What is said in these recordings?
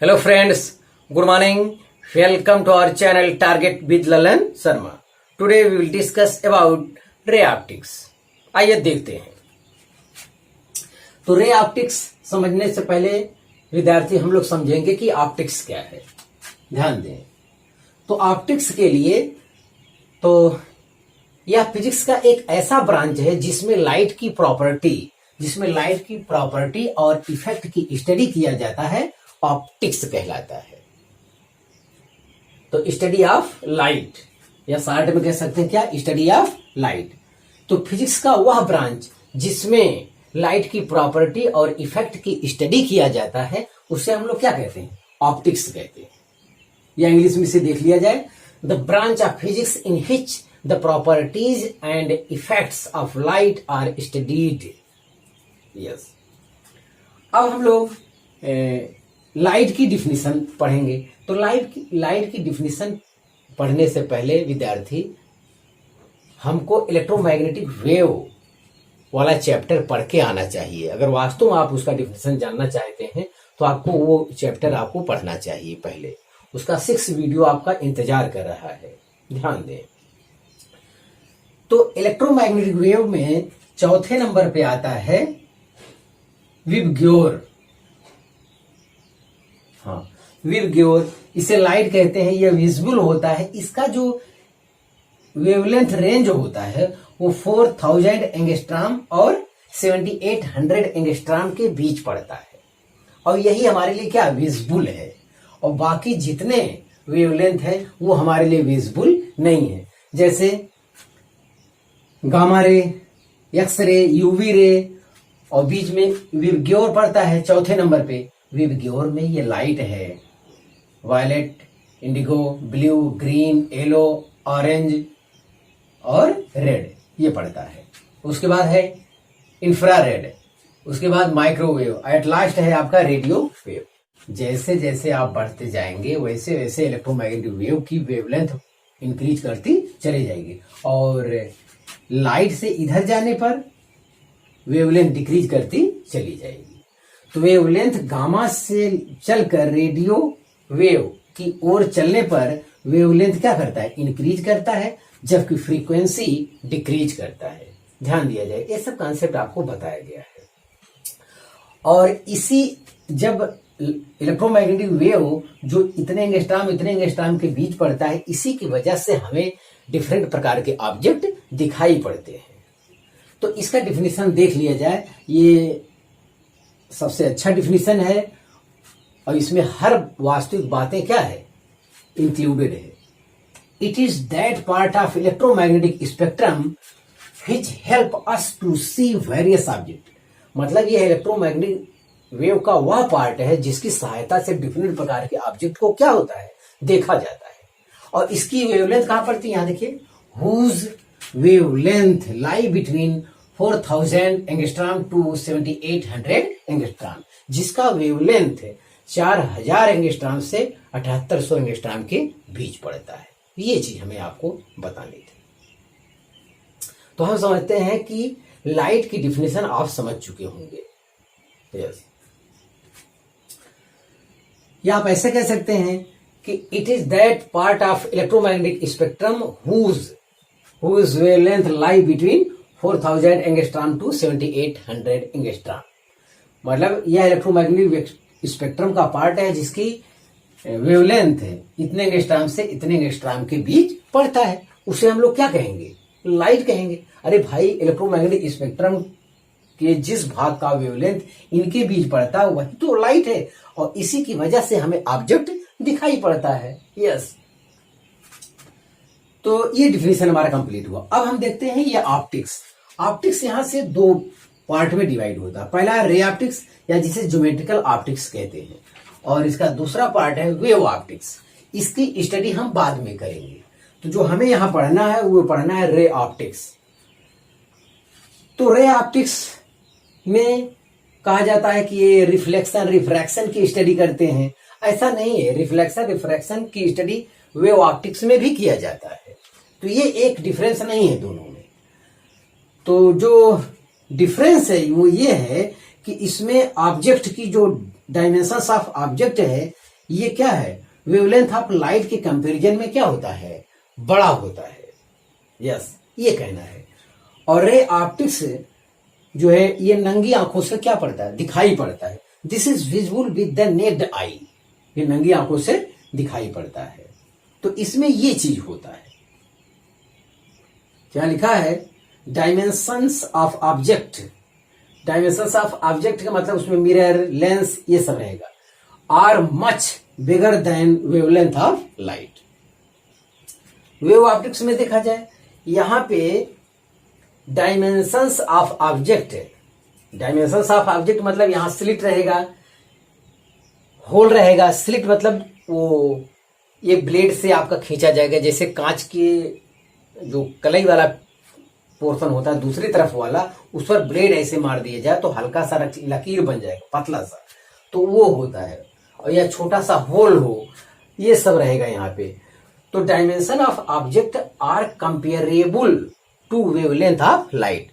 Hello friends, good morning. Welcome to our channel Target with Lalan Sharma. Today we will discuss about ray optics. आइए देखते हैं। तो ray optics समझने से पहले विद्यार्थी हम लोग समझेंगे कि ऑप्टिक्स क्या है। ध्यान दें। तो ऑप्टिक्स के लिए तो यह फिजिक्स का एक ऐसा ब्रांच है जिसमें लाइट की प्रॉपर्टी और इफेक्ट की स्टडी किया जाता है, ऑप्टिक्स कहलाता है। तो स्टडी ऑफ लाइट या शॉर्ट में कह सकते हैं क्या, स्टडी ऑफ लाइट। तो फिजिक्स का वह ब्रांच जिसमें लाइट की प्रॉपर्टी और इफेक्ट की स्टडी किया जाता है उसे हम लोग क्या कहते हैं, ऑप्टिक्स कहते हैं। या इंग्लिश में से देख लिया जाए, the branch of physics in which the properties and effects of light are studied. Yes, अब हम लोग लाइट की डिफिनीशन पढ़ेंगे। तो लाइट की डिफिनीशन पढ़ने से पहले विद्यार्थी हमको इलेक्ट्रोमैग्नेटिक वेव वाला चैप्टर पढ़ के आना चाहिए। अगर वास्तव में आप उसका डिफिनीशन जानना चाहते हैं तो आपको वो चैप्टर आपको पढ़ना चाहिए पहले। उसका 6 वीडियो आपका इंतजार कर रहा है, ध्यान दें। तो इलेक्ट्रोमैग्नेटिक वेव में चौथे नंबर पे आता है विबग्योर। हाँ, विबग्योर, इसे लाइट कहते हैं। यह विजिबल होता है। इसका जो वेवलेंथ रेंज होता है वो 4000 एंगस्ट्रॉम और 7800 एंगस्ट्रॉम के बीच पड़ता है। और यही हमारे लिए क्या, विजिबल है। और बाकी जितने वेवलेंथ है वो हमारे लिए विजिबल नहीं है। जैसे gamma ray, X ray, UV ray, और बीच में विबग्योर पड़ता है चौथे नंबर पे। विबग्योर में ये लाइट है, violet, indigo, blue, green, yellow, orange और रेड, ये पड़ता है। उसके बाद है इंफ्रारेड, उसके बाद माइक्रोवेव, एट लास्ट है आपका रेडियो वेव। जैसे जैसे आप बढ़ते जाएंगे वैसे वैसे इलेक्ट्रोमैग्नेटिक वेव की वेवलेंथ इंक्रीज करती चली जाएगी। और लाइट से इधर जाने पर वेवलेंथ डिक्रीज करती चली जाएगी। तो वेवलेंथ गामा से चलकर रेडियो वेव की ओर चलने पर वेवलेंथ क्या करता है, इंक्रीज करता है, जबकि फ्रीक्वेंसी डिक्रीज करता है। ध्यान दिया जाए, ये सब कॉन्सेप्ट आपको बताया गया है। और इसी जब इलेक्ट्रोमैग्नेटिक वेव जो इतने एंगस्ट्रॉम के बीच पड़ता है, इसी की वजह से हमें डिफरेंट प्रकार के ऑब्जेक्ट दिखाई पड़ते हैं। तो इसका डिफिनीशन देख लिया जाए। ये सबसे अच्छा डिफिनीशन है और इसमें हर वास्तविक बातें क्या है, इंक्लूडेड है। It is that part of electromagnetic spectrum which help us to see various object. मतलब यह इलेक्ट्रोमैग्नेटिक वेव का वह पार्ट है जिसकी सहायता से डिफरेंट प्रकार के ऑब्जेक्ट को क्या होता है, देखा जाता है। और इसकी वेवलेंथ कहां पड़ती है, यहां देखिए, whose wavelength lie between 4000 angstrom to 7800 angstrom, जिसका वेवलेंथ 4000 एंगस्ट्रॉम से 7800 एंगस्ट्रॉम के बीच पड़ता है। ये चीज हमें आपको बतानी थी। तो हम समझते हैं कि लाइट की डिफिनेशन आप समझ चुके होंगे। यस, या आप ऐसे कह सकते हैं कि it is that part of electromagnetic spectrum whose wavelength lie between 4000 angstrom to 7800 angstrom. मतलब यह इलेक्ट्रोमैग्नेटिक स्पेक्ट्रम का पार्ट है जिसकी वेवलेंथ है इतने एंगस्ट्रॉम से इतने एंगस्ट्रॉम के बीच पड़ता है। उसे हम लोग क्या कहेंगे, लाइट कहेंगे। अरे भाई, इलेक्ट्रोमैग्नेटिक स्पेक्ट्रम के जिस भाग का वेवलेंथ इनके बीच पड़ता है वही तो लाइट है, और इसी की वजह से हमें ऑब्जेक्ट दिखाई पड़ता है। यस, तो ये डिफिनेशन हमारा कंप्लीट हुआ। अब हम देखते हैं ये ऑप्टिक्स। ऑप्टिक्स यहां से 2 पार्ट में डिवाइड होता है। पहला है रे ऑप्टिक्स या जिसे ज्योमेट्रिकल ऑप्टिक्स कहते हैं, और इसका दूसरा पार्ट है वेव ऑप्टिक्स। इसकी स्टडी हम बाद में करेंगे। तो जो हमें यहां पढ़ना है वो पढ़ना है रे ऑप्टिक्स। तो रे ऑप्टिक्स में कहा जाता है कि ये रिफ्लेक्शन रिफ्रैक्शन की स्टडी करते हैं। ऐसा नहीं है, रिफ्लेक्शन रिफ्रैक्शन की स्टडी वेव ऑप्टिक्स में भी किया जाता है। तो ये एक डिफरेंस नहीं है दोनों में। तो जो डिफरेंस है वो ये है कि इसमें ऑब्जेक्ट की जो डायमेंशंस ऑफ ऑब्जेक्ट है, ये क्या है, वेवलेंथ ऑफ लाइट के कंपैरिजन में क्या होता है, बड़ा होता है। यस, ये कहना है। और रे ऑप्टिक्स जो है ये नंगी आंखों से क्या पड़ता है, दिखाई पड़ता है। This is visible with the necked आई, ये नंगी आंखों से दिखाई पड़ता है। तो इसमें ये चीज होता है, क्या लिखा है, dimensions of object. Dimensions of object का मतलब उसमें मिरर, लेंस, ये सब रहेगा। Are much bigger than wavelength of light. Wave optics में देखा जाए, यहां पे डायमेंशंस ऑफ ऑब्जेक्ट है। डायमेंशंस ऑफ ऑब्जेक्ट मतलब यहां स्लिट रहेगा, होल रहेगा। स्लिट मतलब वो ये ब्लेड से आपका खींचा जाएगा, जैसे कांच के जो कलई वाला पोर्शन होता है दूसरी तरफ वाला, उस पर ब्लेड ऐसे मार दिया जाए तो हल्का सा लकीर बन जाएगा, पतला सा, तो वो होता है। और या छोटा सा होल हो, ये सब रहेगा यहाँ पे। तो dimension of object are comparable to wavelength of light.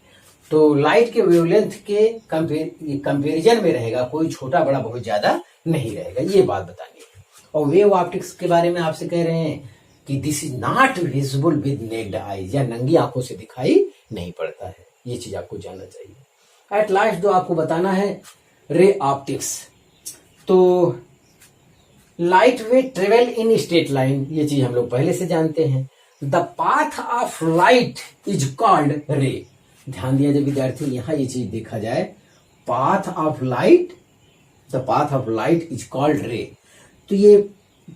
तो लाइट के वेवलेंथ के कंपेरिजन में रहेगा, कोई छोटा बड़ा बहुत ज्यादा नहीं रहेगा, ये बात बतानी है। और वेव ऑप्टिक्स के बारे में आपसे कह रहे हैं कि this is not visible with naked eyes, या नंगी आंखों से दिखाई नहीं पड़ता है। ये चीज आपको जानना चाहिए। एट लास्ट जो आपको बताना है, रे ऑप्टिक्स। तो light way travel in straight line, ये चीज हम लोग पहले से जानते हैं। The path of light is called रे। ध्यान दिया जब विद्यार्थी, यहां ये चीज देखा जाए, path of light, the path of light is called रे। तो ये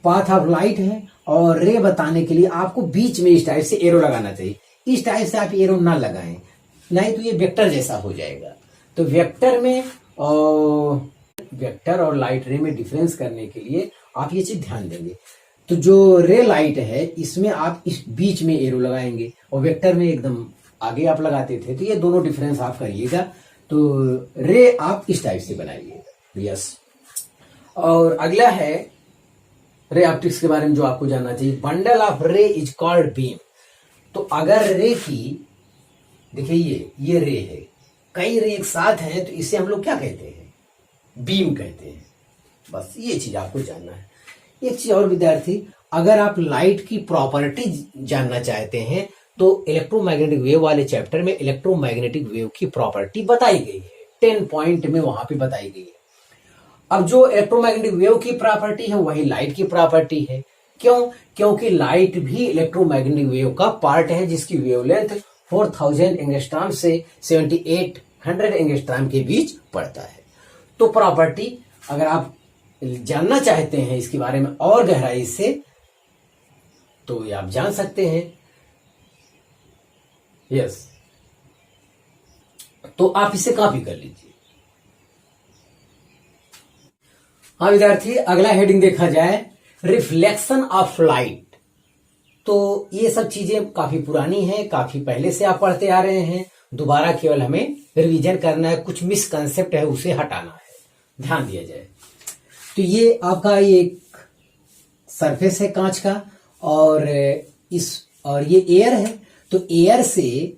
पाथ ऑफ लाइट है, और रे बताने के लिए आपको बीच में इस टाइप से एरो लगाना चाहिए। इस टाइप से आप एरो ना लगाएं, नहीं तो ये वेक्टर जैसा हो जाएगा। तो वेक्टर में वेक्टर और लाइट रे में डिफरेंस करने के लिए आप ये चीज ध्यान देंगे। तो जो रे लाइट है इसमें आप इस बीच में एरो लगाएंगे, और वेक्टर में एकदम आगे आप लगाते थे। तो ये दोनों डिफरेंस आप करिएगा। तो रे आप इस टाइप से बनाइएगा। यस। और अगला है रे ऑप्टिक्स के बारे में जो आपको जानना चाहिए, बंडल ऑफ रे इज कॉल्ड बीम। तो अगर रे की, देखिए ये रे है, कई रे एक साथ हैं, तो इसे हम लोग क्या कहते हैं, बीम कहते हैं। बस ये चीज आपको जानना है। एक चीज और विद्यार्थी, अगर आप लाइट की प्रॉपर्टी जानना चाहते हैं तो इलेक्ट्रोमैग्नेटिक वेव वाले चैप्टर में इलेक्ट्रोमैग्नेटिक वेव की प्रॉपर्टी बताई गई है, 10 पॉइंट में वहां पे बताई गई है। अब जो इलेक्ट्रोमैग्नेटिक वेव की प्रॉपर्टी है वही लाइट की प्रॉपर्टी है। क्यों? क्योंकि लाइट भी इलेक्ट्रोमैग्नेटिक वेव का पार्ट है, जिसकी वेवलेंथ 4000 एंगस्ट्रॉम से 7800 एंगस्ट्रॉम के बीच पड़ता है। तो प्रॉपर्टी अगर आप जानना चाहते हैं इसके बारे में और गहराई से, तो ये आप जान सकते हैं। यस, तो आप इसे कॉपी कर लीजिए। हाँ विद्यार्थी, अगला हेडिंग देखा जाए, रिफ्लेक्शन ऑफ लाइट। तो ये सब चीजें काफी पुरानी हैं, काफी पहले से आप पढ़ते आ रहे हैं। दोबारा केवल हमें रिवीजन करना है, कुछ मिसकंसेप्ट है उसे हटाना है, ध्यान दिया जाए। तो ये आपका एक सरफेस है कांच का, और ये एयर है। तो एयर से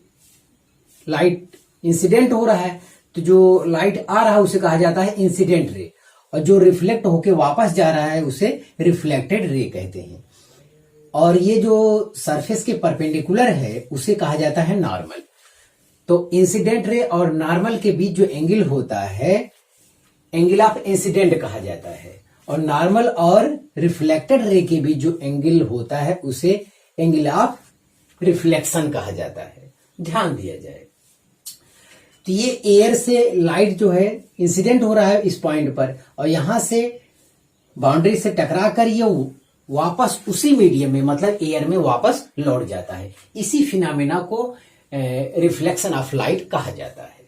लाइट इंसिडेंट हो रहा है, तो जो लाइट आ रहा है उसे कहा जाता है इंसिडेंट रे, और जो रिफ्लेक्ट होके वापस जा रहा है उसे रिफ्लेक्टेड रे कहते हैं। और ये जो सरफेस के परपेंडिकुलर है उसे कहा जाता है नॉर्मल। तो इंसिडेंट रे और नॉर्मल के बीच जो एंगल होता है, एंगल ऑफ इंसिडेंट कहा जाता है, और नॉर्मल और रिफ्लेक्टेड रे के बीच जो एंगल होता है उसे एंगल ऑफ रिफ्लेक्शन कहा जाता है। ध्यान दिया जाए। तो ये एयर से लाइट जो है इंसिडेंट हो रहा है इस पॉइंट पर, और यहां से बाउंड्री से टकरा कर ये वापस उसी मीडियम में, मतलब एयर में वापस लौट जाता है। इसी फिनोमेना को रिफ्लेक्शन ऑफ लाइट कहा जाता है।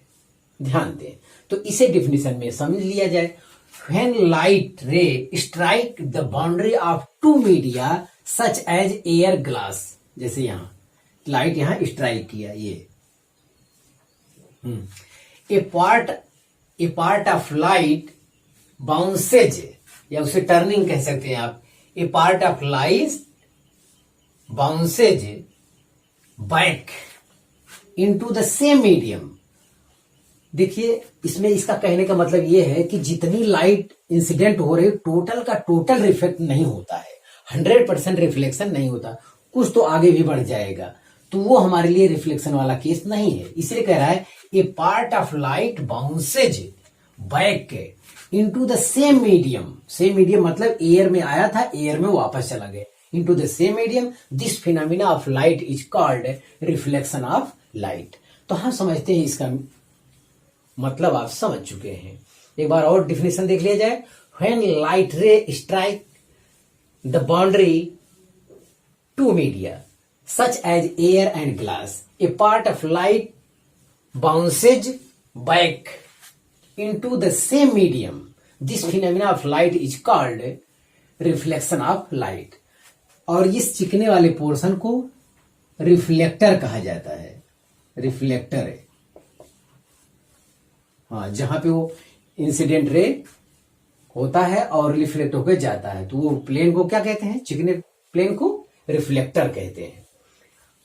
ध्यान दें। तो इसे डिफिनेशन में समझ लिया जाए। When light ray strike the boundary of two media such as air glass, जैसे यहां लाइट यहां स्ट्राइक किया, ये a part of light bounces, या उसे टर्निंग कह सकते हैं आप। a part of light bounces back into the same medium देखिए इसमें इसका कहने का मतलब ये है कि जितनी लाइट इंसिडेंट हो रही टोटल का टोटल रिफ्लेक्ट नहीं होता है, 100% रिफ्लेक्शन नहीं होता, कुछ तो आगे भी बढ़ जाएगा, तो वो हमारे लिए रिफ्लेक्शन वाला केस नहीं है। इसलिए कह रहा है a part of light bounces back into the same medium. Same medium मतलब एयर में आया था, एयर में वापस चला गया, into the same medium, this phenomena of light is called reflection of light. तो हम समझते हैं इसका मतलब आप समझ चुके हैं। एक बार और डिफिनेशन देख लिया जाए। When light ray strike the boundary two media such as air and glass, a part of light bounces back into the same medium, this phenomena of light is called reflection of light. और इस चिकने वाले portion को reflector कहा जाता है। Reflector है, हाँ, जहां पे वो इंसिडेंट रे होता है और रिफ्लेक्ट होकर जाता है, तो वो प्लेन को क्या कहते हैं? चिकने प्लेन को रिफ्लेक्टर कहते हैं।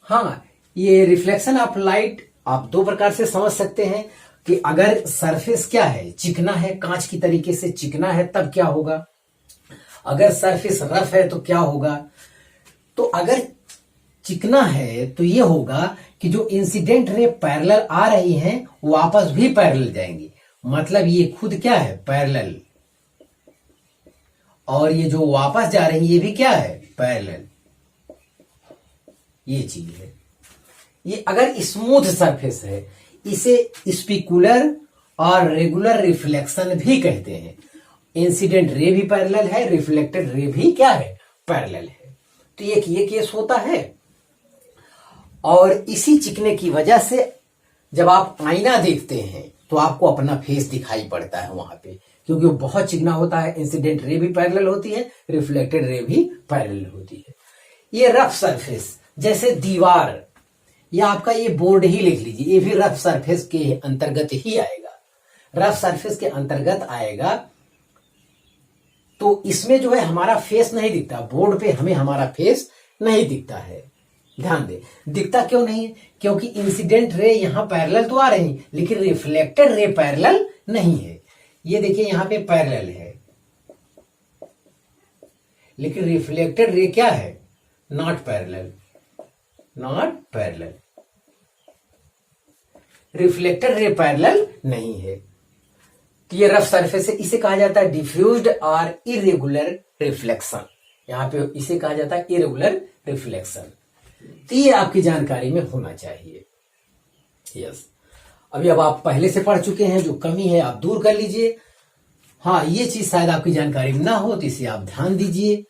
हाँ, ये रिफ्लेक्शन ऑफ लाइट आप दो प्रकार से समझ सकते हैं कि अगर सरफेस क्या है, चिकना है, कांच की तरीके से चिकना है, तब क्या होगा, अगर सरफेस रफ है तो क्या होगा। तो अगर चिकना है तो ये होगा कि जो इंसिडेंट रे पैरेलल आ रही हैं वापस भी पैरेलल जाएंगी, मतलब ये खुद क्या है? पैरेलल। और ये जो वापस जा रही है ये भी क्या है? पैरेलल। ये चीज है। ये अगर स्मूथ सरफेस है इसे स्पीकुलर और रेगुलर रिफ्लेक्शन भी कहते हैं। इंसिडेंट रे भी पैरेलल है, रिफ्लेक्टेड रे भी क्या है? पैरेलल है। तो ये केस होता है। और इसी चिकने की वजह से जब आप आईना देखते हैं तो आपको अपना फेस दिखाई पड़ता है वहां पे, क्योंकि वो बहुत चिकना होता है। इंसिडेंट रे भी पैरेलल होती है, रिफ्लेक्टेड रे भी पैरेलल होती है। ये रफ सरफेस जैसे दीवार या आपका ये बोर्ड ही लिख लीजिए, ये भी रफ सरफेस के अंतर्गत ही आएगा। रफ सरफेस के अंतर्गत आएगा। तो इसमें जो है हमारा फेस नहीं दिखता, बोर्ड पे हमें हमारा फेस नहीं दिखता है। ध्यान दे, दिखता क्यों नहीं है? क्योंकि इंसिडेंट रे यहां पैरेलल तो आ रही, लेकिन रिफ्लेक्टेड रे पैरेलल नहीं है। ये देखिए यहां पे पैरेलल है, लेकिन रिफ्लेक्टेड रे क्या है? Not parallel. Not parallel, reflected ray parallel नहीं है। तो ये रफ सरफेस है, इसे कहा जाता है डिफ्यूज्ड और इरेगुलर रिफ्लेक्शन। यहां पे इसे कहा जाता है इरेगुलर रिफ्लेक्शन। तो ये आपकी जानकारी में होना चाहिए। यस, अभी अब आप पहले से पढ़ चुके हैं, जो कमी है आप दूर कर लीजिए। हाँ, ये चीज शायद आपकी जानकारी में ना हो तो इसे आप ध्यान दीजिए,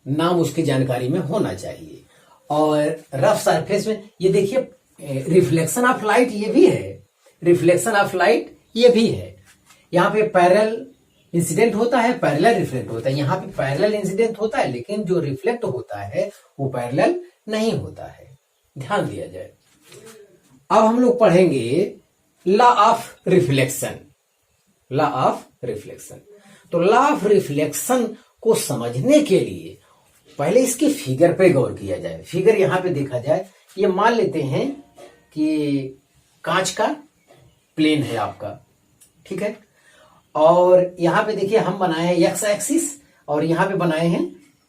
नाम उसकी जानकारी में होना चाहिए। और रफ सरफेस में ये देखिए रिफ्लेक्शन ऑफ लाइट ये भी है, रिफ्लेक्शन ऑफ लाइट ये भी है। यहाँ पे पैरेलल इंसिडेंट होता है, पैरेलल रिफ्लेक्ट होता है। यहाँ पे पैरेलल इंसिडेंट होता है, लेकिन जो रिफ्लेक्ट होता है वो पैरेलल नहीं होता है। ध्यान दिया जाए। अब हम लोग पढ़ेंगे law of reflection. Law of reflection. तो लॉ ऑफ रिफ्लेक्शन को समझने के लिए पहले इसके फिगर पे गौर किया जाए। फिगर यहां पे देखा जाए, ये मान लेते हैं कि कांच का प्लेन है आपका, ठीक है। और यहां पे देखिए हम बनाए हैं एक्स एक्सिस और यहां पे बनाए हैं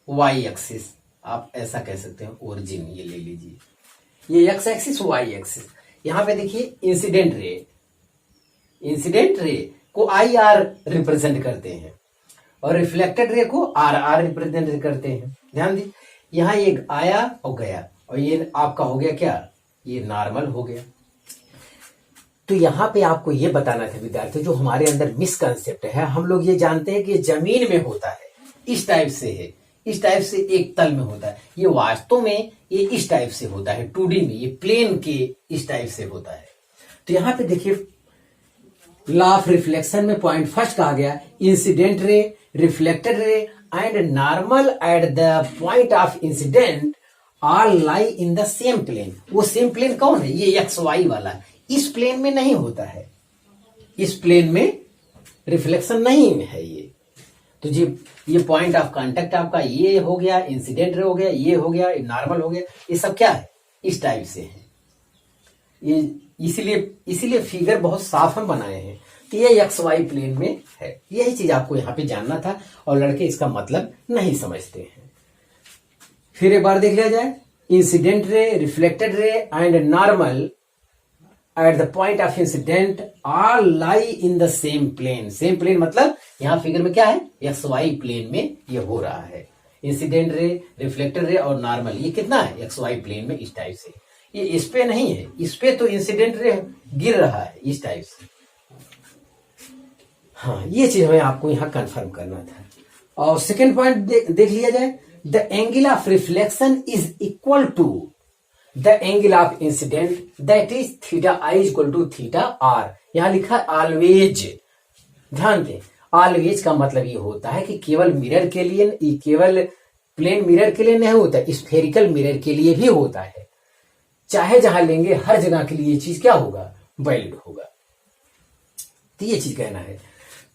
वाई एक्सिस। आप ऐसा कह सकते हैं, ओरिजिन ये ले लीजिए, ये एक्स एक्सिस वाई एक्सिस। यहां पे देखिए इंसिडेंट रे, इंसिडेंट रे को आई आर रिप्रेजेंट करते हैं और रिफ्लेक्टेड रे को आर आर रिप्रेजेंट करते हैं। ध्यान दी, यहां ये आया और गया और ये आपका हो गया क्या? ये नॉर्मल हो गया। तो यहां पे आपको ये बताना था विद्यार्थी, जो हमारे अंदर मिसकंसेप्ट है, हम लोग ये जानते हैं कि जमीन में होता है, इस टाइप से है, इस टाइप से एक तल में होता है। ये वास्तव में ये इस टाइप से होता है, 2D में ये प्लेन के इस टाइप से होता है। तो यहां पे देखिए लॉ ऑफ रिफ्लेक्शन में पॉइंट फर्स्ट कहा गया, incident ray, reflected ray and normal at the point of incident all lie in the same plane. वो सेम प्लेन कौन है? ये एक्स वाई वाला। इस प्लेन में नहीं होता है, इस प्लेन में रिफ्लेक्शन नहीं है ये। तो जी ये पॉइंट ऑफ कांटेक्ट आपका ये हो गया, इंसिडेंट रे हो गया, ये हो गया, नॉर्मल हो गया, ये सब क्या है? इस टाइप से है। ये इसीलिए फिगर बहुत साफ हम बनाए हैं। तो ये एक्स वाई प्लेन में है। यही चीज आपको यहाँ पे जानना था और लड़के इसका मतलब नहीं समझते हैं। फिर एक बार देख लिया जाए, incident ray, reflected ray and normal at the point of incident all lie in the same plane. Same plane मतलब यहाँ फिगर में क्या है, एक्स वाई प्लेन में ये हो रहा है। इंसिडेंट रे, रिफ्लेक्टेड रे और नॉर्मल, ये कितना है, एक्स वाई प्लेन में इस टाइप से। ये इस पे नहीं है, इस पे तो इंसिडेंट रे गिर रहा है इस टाइप से। हाँ, ये चीज हमें आपको यहाँ कंफर्म करना था। और सेकेंड पॉइंट देख लिया जाए, the angle of reflection is equal to the angle of incident that is theta I equal to theta R. यहां लिखा है ऑलवेज। ध्यान दें, ऑलवेज का मतलब ये होता है कि केवल मिरर के लिए, केवल प्लेन मिरर के लिए नहीं होता, स्फेरिकल मिरर के लिए भी होता है। चाहे जहां लेंगे हर जगह के लिए ये चीज क्या होगा, वैलिड होगा। तो ये चीज कहना है।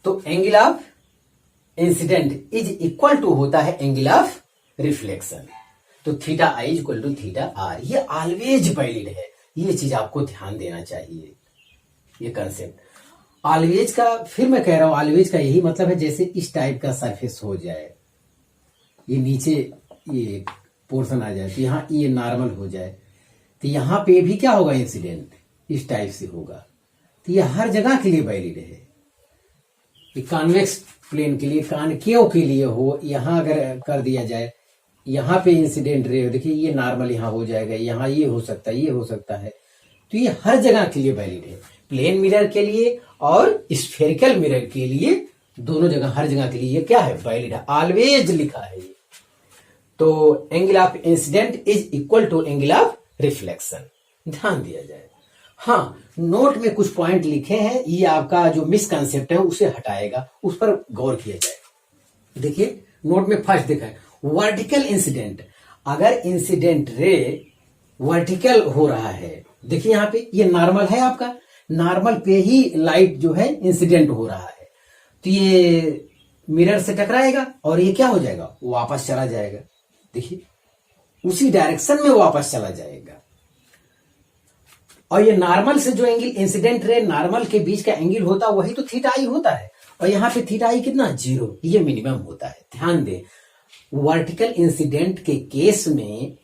तो angle of incident is equal to होता है एंगल ऑफ रिफ्लेक्शन। तो theta I equal to theta R, ये ऑलवेज वैलिड है। ये चीज आपको ध्यान देना चाहिए, ये कंसेप्ट ऑलवेज का। फिर मैं कह रहा हूं ऑलवेज का यही मतलब है जैसे इस टाइप का सरफेस हो जाए, ये नीचे ये पोर्शन आ जाए, तो यहाँ ये नॉर्मल हो जाए, तो यहाँ पे भी क्या होगा, इंसिडेंट इस टाइप से होगा। तो ये हर जगह के लिए वैलिड है। कॉन्वेक्स प्लेन के लिए, कॉनकेव के लिए हो, यहां अगर कर दिया जाए, यहां पे इंसिडेंट रे हो, देखिए ये नॉर्मल यहां हो जाएगा, यहां ये हो सकता है, ये हो सकता है। तो ये हर जगह के लिए वैलिड है, प्लेन मिरर के लिए और स्फेरिकल मिरर के लिए, दोनों जगह, हर जगह के लिए ये क्या है, वैलिड है। ऑलवेज लिखा है ये। तो angle of incident is equal to angle of reflection, ध्यान दिया जाए। हाँ, नोट में कुछ पॉइंट लिखे हैं, ये आपका जो मिसकंसेप्ट है उसे हटाएगा, उस पर गौर किया जाए। देखिए नोट में फर्स्ट देखा है वर्टिकल इंसिडेंट। अगर इंसिडेंट रे वर्टिकल हो रहा है, देखिए यहां पे ये नॉर्मल है आपका, नॉर्मल पे ही लाइट जो है इंसिडेंट हो रहा है, तो ये मिरर से टकराएगा और ये क्या हो जाएगा, वापस चला जाएगा। देखिए उसी डायरेक्शन में वापस चला जाएगा। और ये नॉर्मल से जो एंगल, इंसिडेंट रे नॉर्मल के बीच का एंगल होता है वही तो थीटा आई होता है, और यहां पे थीटा आई कितना, 0, ये मिनिमम होता है। ध्यान दें, वर्टिकल इंसिडेंट के केस में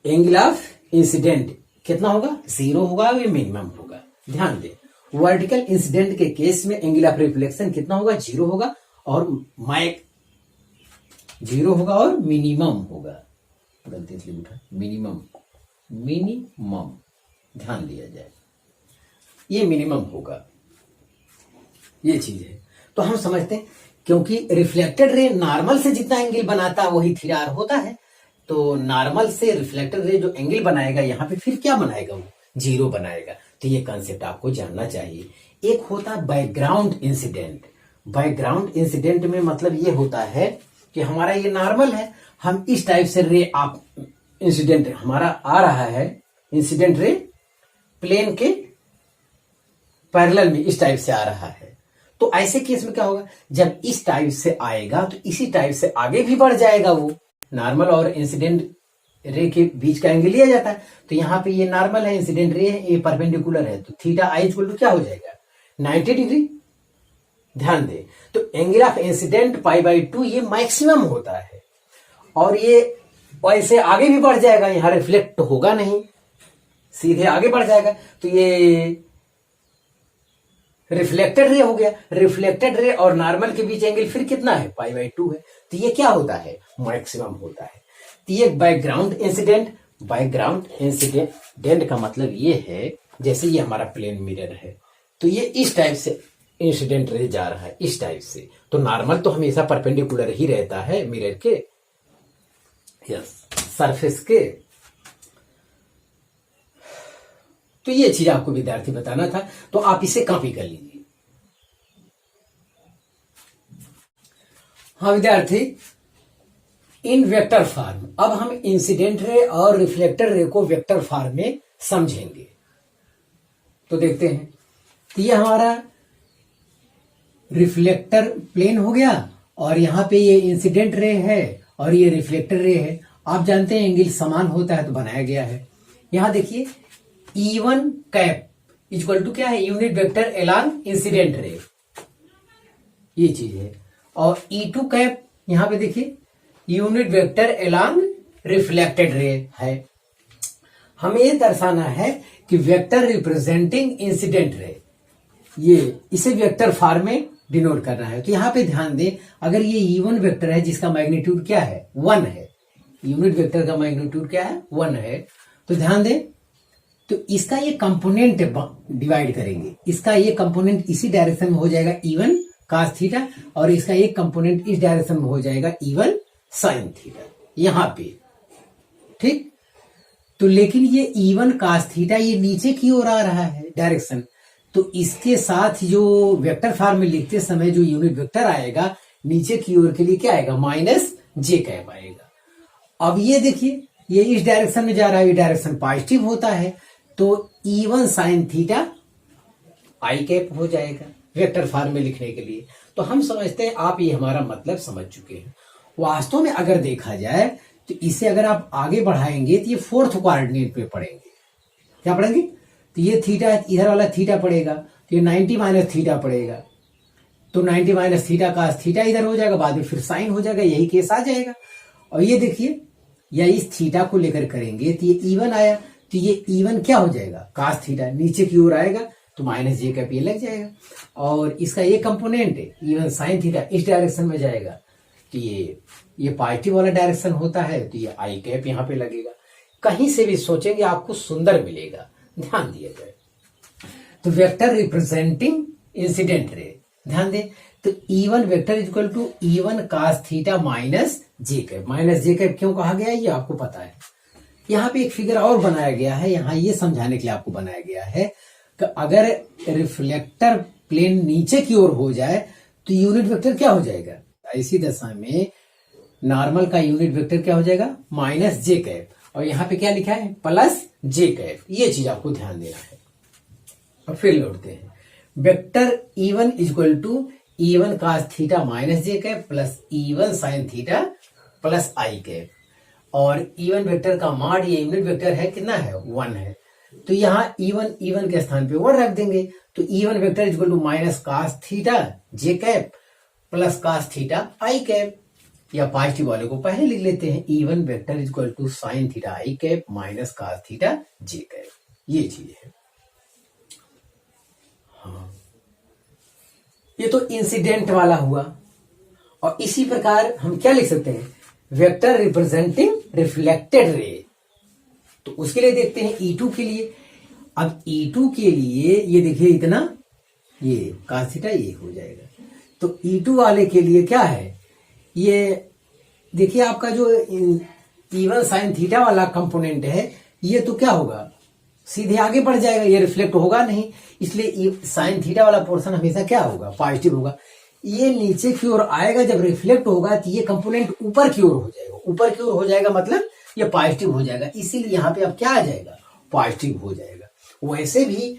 एंगल ऑफ इंसिडेंट कितना होगा, 0 होगा, ये मिनिमम होगा। ध्यान दें, वर्टिकल इंसिडेंट के केस में एंगल ऑफ रिफ्लेक्शन कितना होगा, 0 होगा, और माइक 0 होगा और मिनिमम होगा। गलती से लिखा मिनिमम, मिनिमम ध्यान दिया जाए, ये मिनिमम होगा, ये चीज है। तो हम समझते हैं क्योंकि रिफ्लेक्टेड रे नॉर्मल से जितना एंगल बनाता है वही थीटा आर होता है, तो नॉर्मल से रिफ्लेक्टेड रे जो एंगल बनाएगा यहाँ पे फिर क्या बनाएगा, वो 0 बनाएगा। तो ये कंसेप्ट आपको जानना चाहिए। एक होता है बैकग्राउंड इंसिडेंट। बैकग्राउंड इंसिडेंट में मतलब ये होता है कि हमारा ये नॉर्मल है, हम इस टाइप से रे आप इंसिडेंट हमारा आ रहा है, इंसिडेंट रे प्लेन के पैरेलल में इस टाइप से आ रहा है। तो ऐसे केस में क्या होगा, जब इस टाइप से आएगा तो इसी टाइप से आगे भी बढ़ जाएगा। वो नॉर्मल और इंसिडेंट रे के बीच का एंगल लिया जाता है, तो यहाँ पे ये नॉर्मल है, इंसिडेंट रे है, ये परपेंडिकुलर है, तो थीटा आई इक्वल टू क्या हो जाएगा, 90 डिग्री। ध्यान दे, तो एंगल ऑफ इंसिडेंट π/2 ये मैक्सिमम होता है, और ये ऐसे आगे भी बढ़ जाएगा, यहां रिफ्लेक्ट होगा नहीं, सीधे आगे बढ़ जाएगा। तो ये रिफ्लेक्टेड रे हो गया। रिफ्लेक्टेड रे और नॉर्मल के बीच एंगल फिर कितना है, π/2 है, तो ये क्या होता है, मैक्सिमम होता है। तो ये बैकग्राउंड इंसिडेंट। बैकग्राउंड इंसिडेंट का मतलब ये है, जैसे ये हमारा प्लेन मिरर है, तो ये इस टाइप से इंसिडेंट रे जा रहा है, इस टाइप से, तो नॉर्मल तो हमेशा परपेंडिकुलर ही रहता है मिरर के, यस, सरफेस के। तो ये चीज आपको विद्यार्थी बताना था, तो आप इसे कॉपी कर लीजिए। हाँ विद्यार्थी, इन वेक्टर फॉर्म, अब हम इंसिडेंट रे और रिफ्लेक्टर रे को वेक्टर फॉर्म में समझेंगे। तो देखते हैं, तो ये हमारा रिफ्लेक्टर प्लेन हो गया, और यहां पे ये इंसिडेंट रे है और ये रिफ्लेक्टर रे है। आप जानते हैं एंगल समान होता है तो बनाया गया है। यहां देखिए E1 कैप इक्वल टू क्या है, unit vector along incident ray, ये चीज है। और E2 कैप यहां पे देखिए unit vector along reflected ray है। हमें ये दर्शाना है कि वेक्टर रिप्रेजेंटिंग इंसिडेंट रे, ये इसे वेक्टर फॉर्म में डिनोट करना है। तो यहां पे ध्यान दें, अगर ये E1 वेक्टर है जिसका मैग्नीट्यूड क्या है, 1 है, यूनिट वेक्टर का मैग्नीट्यूड क्या है, 1 है, तो ध्यान दें, तो इसका ये कंपोनेंट डिवाइड करेंगे, इसका ये कंपोनेंट इसी डायरेक्शन में हो जाएगा E1 cos थीटा, और इसका एक कंपोनेंट इस डायरेक्शन में हो जाएगा E1 sin थीटा, यहां पे, ठीक। तो लेकिन ये E1 cos थीटा ये नीचे की ओर आ रहा है डायरेक्शन, तो इसके साथ जो वेक्टर फॉर्म में लिखते समय जो यूनिट वेक्टर आएगा नीचे की ओर के लिए क्या आएगा, माइनस जे कैप आएगा। अब ये देखिए ये इस डायरेक्शन में जा रहा है, ये डायरेक्शन पॉजिटिव होता है, तो E1 sin theta I cap हो जाएगा वेक्टर फॉर्म में लिखने के लिए। तो हम समझते हैं आप ये हमारा मतलब समझ चुके हैं। वास्तव में अगर देखा जाए तो इसे अगर आप आगे बढ़ाएंगे तो ये फोर्थ कोऑर्डिनेट पे पड़ेंगे, क्या पढ़ेंगे, तो ये थीटा इधर वाला थीटा पड़ेगा, तो ये 90 माइनस थीटा पड़ेगा, तो 90 माइनस थीटा cos थीटा इधर हो जाएगा, बाद में फिर साइन हो जाएगा, यही केस आ जाएगा। और ये देखिए या इस थीटा को लेकर करेंगे तो ये E1 आया, तो ये E1 क्या हो जाएगा, cos थीटा नीचे की ओर आएगा, तो माइनस जे कैप ये लग जाएगा। और इसका ये कंपोनेंट है E1 sin थीटा इस डायरेक्शन में जाएगा, तो ये पॉजिटिव वाला डायरेक्शन होता है, तो ये आई कैप यहाँ पे लगेगा। कहीं से भी सोचेंगे आपको सुंदर मिलेगा, ध्यान दिया जाए। तो वेक्टर रिप्रेजेंटिंग इंसिडेंट रे, ध्यान दें, तो E1 vector equal to E1 cos theta minus J cap. Minus J cap क्यों कहा गया ये आपको पता है। यहाँ पे एक फिगर और बनाया गया है, यहाँ ये समझाने के लिए आपको बनाया गया है कि अगर रिफ्लेक्टर प्लेन नीचे की ओर हो जाए तो यूनिट वेक्टर क्या हो जाएगा, ऐसी दशा में नॉर्मल का यूनिट वेक्टर क्या हो जाएगा, माइनस जे कैप, और यहाँ पे क्या लिखा है, प्लस जे कैप। ये चीज आपको ध्यान देना है। और फिर लौटते हैं, vector E1 equal to E1 cos theta minus J cap plus E1 sin theta plus I cap. और E1 वेक्टर का मॉड ये यूनिट वेक्टर है कितना है, 1 है, तो यहाँ E1 के स्थान पे 1 रख देंगे, तो E1 vector equal to minus cos theta J cap plus cos theta I cap, या पॉजिटिव वाले को पहले लिख लेते हैं, E1 vector equal to sin theta I cap minus cos theta J cap, ये चीज है। हाँ, ये तो इंसिडेंट वाला हुआ। और इसी प्रकार हम क्या लिख सकते हैं, वेक्टर रिप्रेजेंटिंग रिफ्लेक्टेड रे, तो उसके लिए देखते हैं E2 के लिए। अब E2 के लिए ये देखिए इतना, ये cos थीटा ये हो जाएगा, तो E2 वाले के लिए क्या है, ये देखिए आपका जो E1 sin थीटा वाला कंपोनेंट है ये तो क्या होगा, सीधे आगे बढ़ जाएगा, ये रिफ्लेक्ट होगा नहीं, इसलिए sin थीटा वाला पोर्शन हमेशा क्या होगा, पॉजिटिव होगा। ये नीचे की ओर आएगा, जब रिफ्लेक्ट होगा तो ये कंपोनेंट ऊपर की ओर हो जाएगा, ऊपर की ओर हो जाएगा मतलब ये पॉजिटिव हो जाएगा, इसीलिए यहाँ पे अब क्या आ जाएगा, पॉजिटिव हो जाएगा। वैसे भी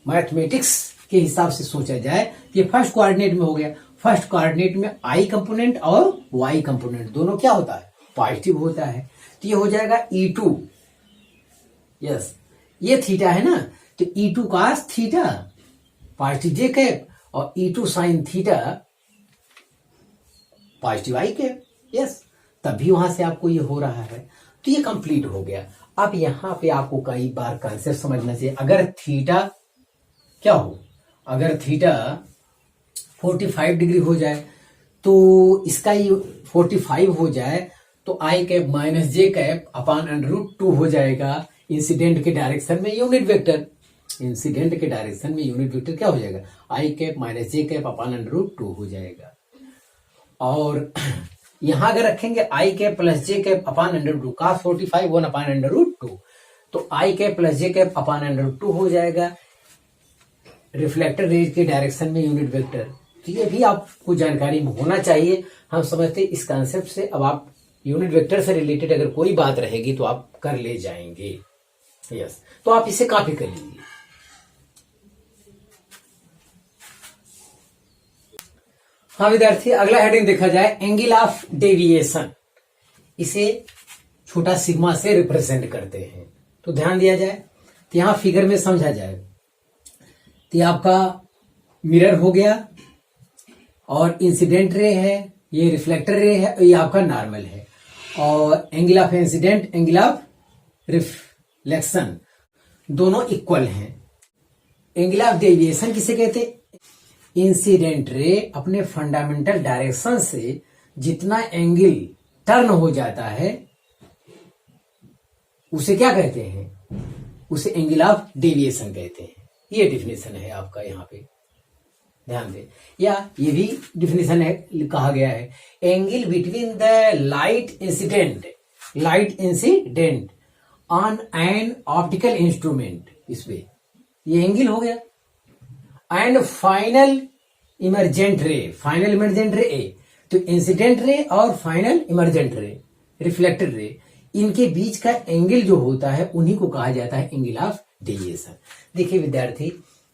मैथमेटिक्स के हिसाब से सोचा जाए तो ये फर्स्ट कोऑर्डिनेट में हो गया, फर्स्ट कोऑर्डिनेट में आई कंपोनेंट और वाई कंपोनेंट दोनों क्या होता है, पॉजिटिव होता है, तो ये हो जाएगा E2, यस ये थीटा है ना, तो E2 cos थीटा पॉजिटिव जे कैप और E2 sin थीटा पॉजिटिव आई कैप, यस तभी वहां से आपको ये हो रहा है। तो ये कंप्लीट हो गया। अब यहां पे आपको कई बार कंसेप्ट समझना चाहिए। अगर थीटा क्या हो, अगर थीटा 45 डिग्री हो जाए तो इसका ये 45 हो जाए तो आई कैप माइनस जे कैप अपान √2 हो जाएगा इंसिडेंट के डायरेक्शन में यूनिट वेक्टर, इंसिडेंट के डायरेक्शन में यूनिट वेक्टर क्या हो जाएगा, आई कैप माइनस जे कैप अपान √2 हो जाएगा। और यहां अगर रखेंगे आई कैप प्लस जे कैप अपान √2, cos 45 1 अपान √2, तो आई कैप प्लस जे कैप अपान √2 हो जाएगा रिफ्लेक्टर रेज के डायरेक्शन में यूनिट वेक्टर। तो ये भी आपको जानकारी में होना चाहिए। हम समझते हैं इस कंसेप्ट से अब आप यूनिट वेक्टर से रिलेटेड अगर कोई बात रहेगी तो आप कर ले जाएंगे, यस तो आप इसे कॉपी कर लीजिए। हाँ विद्यार्थी, अगला हेडिंग देखा जाए एंगल ऑफ डेविएशन, इसे छोटा सिग्मा से रिप्रेजेंट करते हैं। तो ध्यान दिया जाए, तो यहां फिगर में समझा जाए तो ये आपका मिरर हो गया और इंसिडेंट रे है, ये रिफ्लेक्टर रे है, ये आपका नॉर्मल है। और angle of incident, angle of reflection दोनों इक्वल हैं। एंगल ऑफ डेविएशन किसे कहते हैं? इंसिडेंट रे अपने फंडामेंटल डायरेक्शन से जितना एंगल टर्न हो जाता है उसे क्या कहते हैं? उसे एंगल ऑफ डेविएशन कहते हैं। ये डिफिनेशन है आपका यहाँ पे, ध्यान दें। या ये भी डिफिनेशन है, कहा गया है angle between the light incident on an optical instrument, इसमें ये एंगल हो गया। एंड फाइनल इमर्जेंट रे ए, तो इंसिडेंट रे और फाइनल इमर्जेंट रे, रिफ्लेक्टेड रे, इनके बीच का एंगल जो होता है उन्हीं को कहा जाता है एंगल ऑफ डेविएशन। देखिए विद्यार्थी,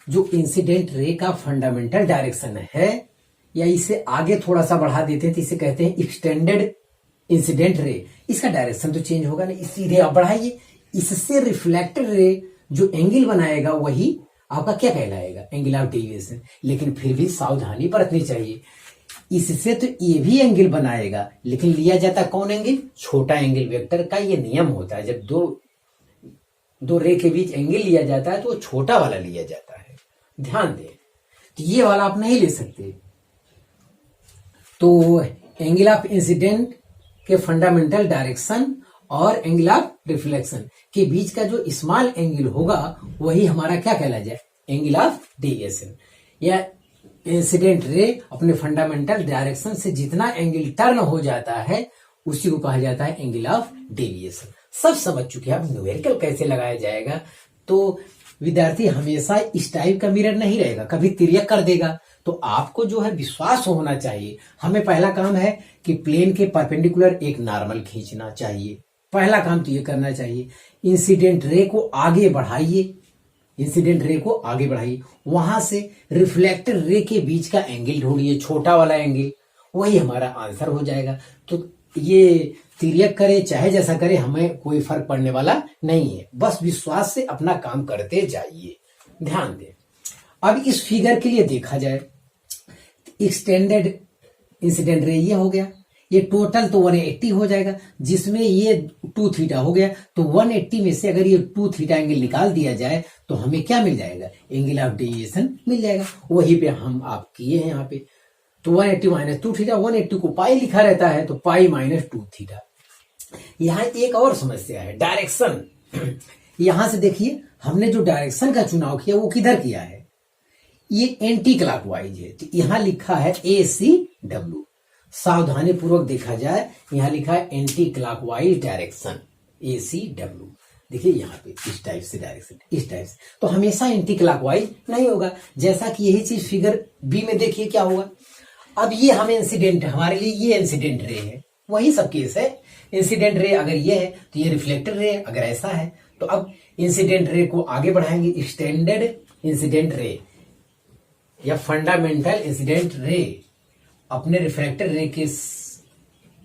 जो इंसिडेंट रे का फंडामेंटल डायरेक्शन है, या इसे आगे थोड़ा सा बढ़ा देते हैं तो इसे कहते हैं एक्सटेंडेड इंसिडेंट रे। इसका डायरेक्शन तो चेंज होगा नहीं, सीधे आप बढ़ाइए, इससे रिफ्लेक्टेड रे जो एंगल बनाएगा वही आपका क्या कहलाएगा? Angle of deviation. लेकिन फिर भी सावधानी बरतनी चाहिए, इससे तो ये भी एंगल बनाएगा, लेकिन लिया जाता कौन एंगल? छोटा एंगल। वेक्टर का ये नियम होता है, जब दो रे के बीच एंगल लिया जाता है तो वो छोटा वाला लिया जाता है, ध्यान दें। तो ये वाला आप नहीं ले सकते। तो एंगल ऑफ इंसिडेंट के फंडामेंटल डायरेक्शन और एंगल ऑफ रिफ्लेक्शन के बीच का जो स्मॉल एंगल होगा वही हमारा क्या कहला जाए? Angle of deviation. या इंसिडेंट रे अपने फंडामेंटल डायरेक्शन से जितना एंगल टर्न हो जाता है उसी को कहा जाता है एंगल ऑफ डेविएशन। सब समझ चुके हैं। अब न्यूमेरिकल कैसे लगाया जाएगा? तो विद्यार्थी हमेशा इस टाइप का मिरर नहीं रहेगा, कभी तिर्यक कर देगा। तो आपको जो है विश्वास होना चाहिए। हमें पहला काम है कि प्लेन के परपेंडिकुलर एक नॉर्मल खींचना चाहिए, पहला काम तो ये करना चाहिए। इंसिडेंट रे को आगे बढ़ाइए, वहां से रिफ्लेक्टेड रे के बीच का एंगल ढूंढिए, छोटा वाला एंगल, वही हमारा आंसर हो जाएगा। तो ये तिर्यक करे चाहे जैसा करे, हमें कोई फर्क पड़ने वाला नहीं है। बस विश्वास से अपना काम करते जाइए, ध्यान दें। अब इस फिगर के लिए देखा जाए, एक्सटेंडेड इंसिडेंट रे ये हो गया, ये टोटल तो 180 हो जाएगा, जिसमें ये 2 थीटा हो गया। तो 180 में से अगर ये 2 थीटा एंगल निकाल दिया जाए तो हमें क्या मिल जाएगा? एंगल ऑफ डेविएशन मिल जाएगा। वही पे हम आप किए हैं यहाँ पे। तो 180 माइनस 2 थीटा, 180 को पाई लिखा रहता है तो पाई माइनस 2 थीटा। यहाँ एक और समस्या है, डायरेक्शन। यहां से देखिए, हमने जो डायरेक्शन का चुनाव किया वो किधर किया है? ये एंटी क्लॉकवाइज है। तो यहां लिखा है ACW। सावधानी पूर्वक देखा जाए, यहां लिखा है एंटी क्लॉकवाइज डायरेक्शन, ACW। देखिए यहाँ पे इस टाइप से डायरेक्शन, इस टाइप से। तो हमेशा एंटी क्लॉकवाइज नहीं होगा, जैसा कि यही चीज फिगर बी में देखिए क्या होगा। अब ये हमें इंसिडेंट, हमारे लिए ये इंसिडेंट रे है, वही सब केस है। इंसिडेंट रे अगर ये है तो ये रिफ्लेक्टेड रे अगर ऐसा है। तो अब इंसिडेंट रे को आगे बढ़ाएंगे, एक्सटेंडेड इंसिडेंट रे या फंडामेंटल इंसिडेंट रे अपने रिफ्लेक्टेड रे के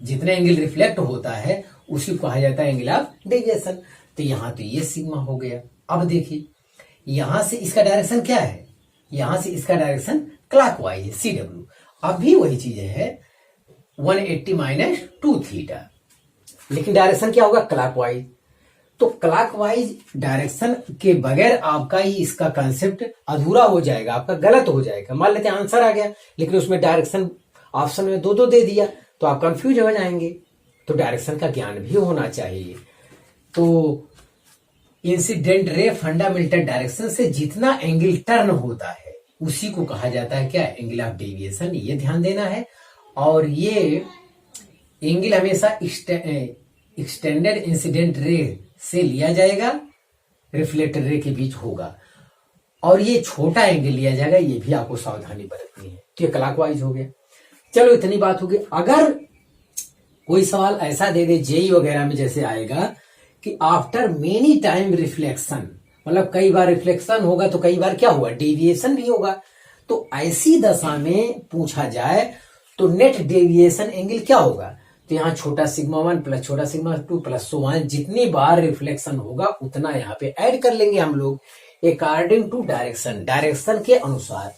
जितने एंगल रिफ्लेक्ट होता है उसी को कहा जाता है एंगल ऑफ डेविएशन। तो यहां तो ये सिग्मा हो गया। अब देखिए यहां से इसका डायरेक्शन क्या है? यहां से इसका डायरेक्शन क्लॉकवाइज है, CW। अब भी वही चीज है, 180 माइनस 2 थीटा, लेकिन डायरेक्शन क्या होगा? क्लॉकवाइज। तो क्लॉकवाइज डायरेक्शन के बगैर आपका ही इसका कंसेप्ट अधूरा हो जाएगा, आपका गलत हो जाएगा। मान लेते हैं आंसर आ गया, लेकिन उसमें डायरेक्शन ऑप्शन में 2-2 दे दिया तो आप कंफ्यूज हो जाएंगे। तो डायरेक्शन का ज्ञान भी होना चाहिए। तो इंसिडेंट रे फंडामेंटल डायरेक्शन से जितना एंगल टर्न होता है उसी को कहा जाता है क्या? Angle of deviation. ये ध्यान देना है। और ये एंगल हमेशा एक्सटेंडेड इंसिडेंट रे से लिया जाएगा, रिफ्लेक्टेड रे के बीच होगा, और ये छोटा एंगल लिया जाएगा। ये भी आपको सावधानी बरतनी है। तो ये क्लॉकवाइज हो गया। चलो इतनी बात होगी। अगर कोई सवाल ऐसा दे दे जेई वगैरह में जैसे आएगा कि आफ्टर मेनी टाइम रिफ्लेक्शन, मतलब कई बार रिफ्लेक्शन होगा तो कई बार क्या होगा? डेविएशन भी होगा। तो ऐसी दशा में पूछा जाए तो नेट डेविएशन एंगल क्या होगा? तो यहाँ छोटा सिग्मा 1 प्लस छोटा सिग्मा 2 प्लस सो ऑन, जितनी बार रिफ्लेक्शन होगा उतना यहाँ पे ऐड कर लेंगे हम लोग अकॉर्डिंग टू डायरेक्शन, डायरेक्शन के अनुसार।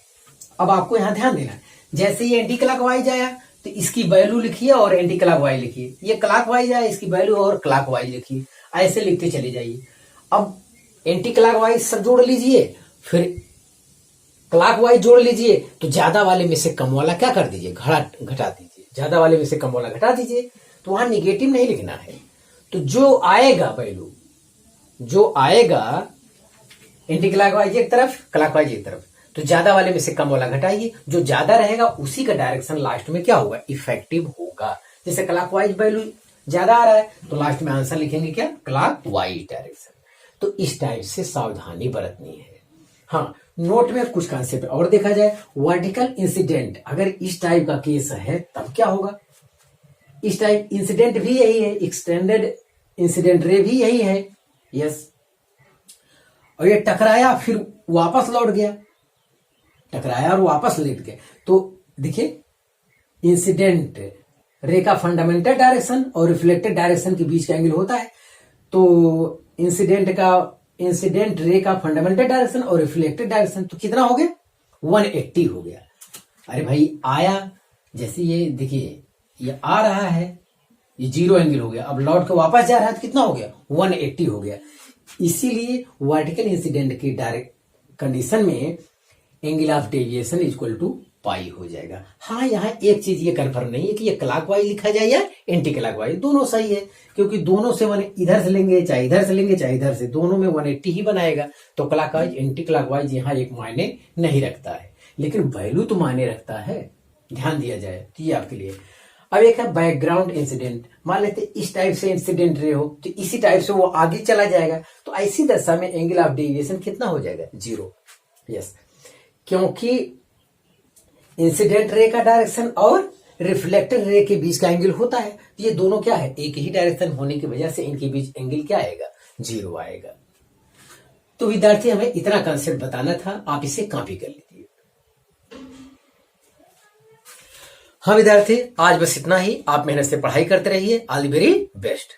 अब आपको यहाँ ध्यान देना, जैसे ये एंटी क्लॉकवाइज आया तो इसकी वैल्यू लिखिए और एंटी क्लॉकवाइज लिखिए, ये क्लॉकवाइज आया इसकी वैल्यू और क्लॉकवाइज लिखिए, ऐसे लिखते चले जाइए। अब एंटी क्लॉकवाइज सब जोड़ लीजिए, फिर क्लॉकवाइज जोड़ लीजिए, तो ज्यादा वाले में से कम वाला क्या कर दीजिए, घटा दीजिए, ज्यादा वाले में से कम वाला घटा दीजिए। तो वहां निगेटिव नहीं लिखना है, तो जो आएगा वैल्यू, जो आएगा एंटी क्लॉकवाइज एक तरफ क्लॉकवाइज एक तरफ, तो ज्यादा वाले में से कम वाला घटाइए, जो ज्यादा रहेगा उसी का डायरेक्शन लास्ट में क्या होगा, इफेक्टिव होगा। जैसे क्लॉकवाइज वैल्यू ज्यादा आ रहा है तो लास्ट में आंसर लिखेंगे क्या, क्लॉकवाइज डायरेक्शन। तो इस टाइप से सावधानी बरतनी है। हाँ, नोट में कुछ कॉन्सेप्ट और देखा जाए, वर्टिकल इंसिडेंट, अगर इस टाइप का केस है तब क्या होगा, इस टाइप इंसिडेंट भी यही है, एक्सटेंडेड इंसिडेंट रे भी यही है, यस। और ये टकराया फिर वापस लौट गया, टकराया और वापस लेट गया, तो देखिए इंसिडेंट रे का फंडामेंटल डायरेक्शन और रिफ्लेक्टेड डायरेक्शन के बीच का एंगल होता है, तो इंसिडेंट रे का फंडामेंटल डायरेक्शन और रिफ्लेक्टेड डायरेक्शन तो कितना हो गया, 180 हो गया। अरे भाई आया, जैसे ये देखिए ये आ रहा है, ये 0 एंगल हो गया, अब लौट के वापस जा रहा है तो कितना हो गया, 180 हो गया। इसीलिए वर्टिकल इंसिडेंट की डायरेक्ट कंडीशन में angle of deviation equal to pi हो जाएगा। हाँ, यहाँ एक चीज ये कंफर्म नहीं है कि ये क्लॉकवाइज लिखा जाए या एंटी क्लॉकवाइज, दोनों सही है, क्योंकि दोनों से इधर से लेंगे चाहे इधर से लेंगे चाहे इधर से, दोनों में 180 ही बनाएगा। तो क्लॉकवाइज एंटी क्लॉकवाइज यहाँ एक मायने नहीं रखता है, लेकिन वैल्यू तो मायने रखता है, ध्यान दिया जाए तो ये आपके लिए। अब एक है बैकग्राउंड इंसिडेंट, मान लेते इस टाइप से इंसिडेंट रे हो तो इसी टाइप से वो आगे चला जाएगा, तो ऐसी दशा में एंगल ऑफ डेविएशन कितना हो जाएगा, 0, यस, क्योंकि इंसिडेंट रे का डायरेक्शन और रिफ्लेक्टेड रे के बीच का एंगल होता है, तो ये दोनों क्या है, एक ही डायरेक्शन होने की वजह से इनके बीच एंगल क्या आएगा, 0 आएगा। तो विद्यार्थी हमें इतना कंसेप्ट बताना था, आप इसे कॉपी कर लीजिए। हाँ विद्यार्थी, आज बस इतना ही, आप मेहनत से पढ़ाई करते रहिए, ऑल द वेरी बेस्ट।